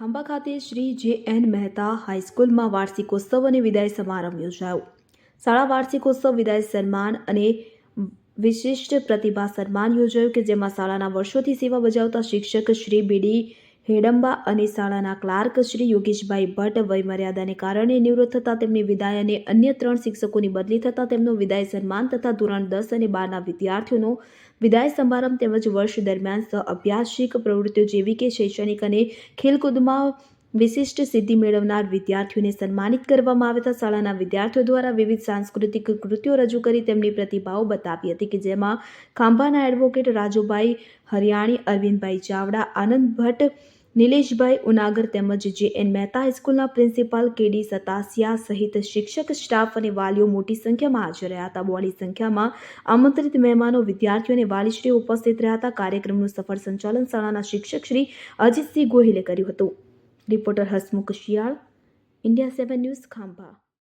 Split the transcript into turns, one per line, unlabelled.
ખાંભા ખાતે શ્રી જે.એન. મહેતા હાઈસ્કૂલમાં વાર્ષિકોત્સવ અને વિદાય સમારંભ યોજાયો. શાળા વાર્ષિકોત્સવ, વિદાય સન્માન અને વિશિષ્ટ પ્રતિભા સન્માન યોજાયું કે જેમાં શાળાના વર્ષોથી સેવા બજાવતા શિક્ષક શ્રી બી.ડી. હેડંબા અને શાળાના ક્લાર્ક શ્રી યોગેશભાઈ ભટ્ટ વયમર્યાદાને કારણે નિવૃત્ત થતા તેમની વિદાય અને અન્ય 3 શિક્ષકોની બદલી થતા તેમનો વિદાય સન્માન તથા ધોરણ 10 અને 12ના વિદ્યાર્થીઓનો વિદાય સમારંભ તેમજ વર્ષ દરમિયાન અભ્યાસિક પ્રવૃત્તિઓ જેવી કે શૈક્ષણિક અને ખેલકૂદમાં વિશિષ્ટ સિદ્ધિ મેળવનાર વિદ્યાર્થીઓને સન્માનિત કરવામાં આવ્યા હતા. શાળાના વિદ્યાર્થીઓ દ્વારા વિવિધ સાંસ્કૃતિક કૃતિઓ રજૂ કરી તેમની પ્રતિભાઓ બતાવી હતી કે જેમાં ખાંભાના એડવોકેટ રાજુભાઈ હરિયાણી, અરવિંદભાઈ ચાવડા, આનંદ ભટ્ટ, નિલેશભાઈ ઉનાગર તેમજ જે.એન. મહેતા હાઈસ્કૂલના પ્રિન્સિપાલ કે.ડી. સતાસિયા સહિત શિક્ષક, સ્ટાફ અને વાલીઓ મોટી સંખ્યામાં હાજર રહ્યા હતા. બહોળી સંખ્યામાં આમંત્રિત મહેમાનો, વિદ્યાર્થીઓ અને વાલીશ્રીઓ ઉપસ્થિત રહ્યા હતા. કાર્યક્રમનું સફળ સંચાલન શાળાના શિક્ષક શ્રી અજીતસિંહ ગોહિલે કર્યું હતું. રિપોર્ટર હસમુખ શિયાળ, ઇન્ડિયા 7 ન્યૂઝ, ખાંભા.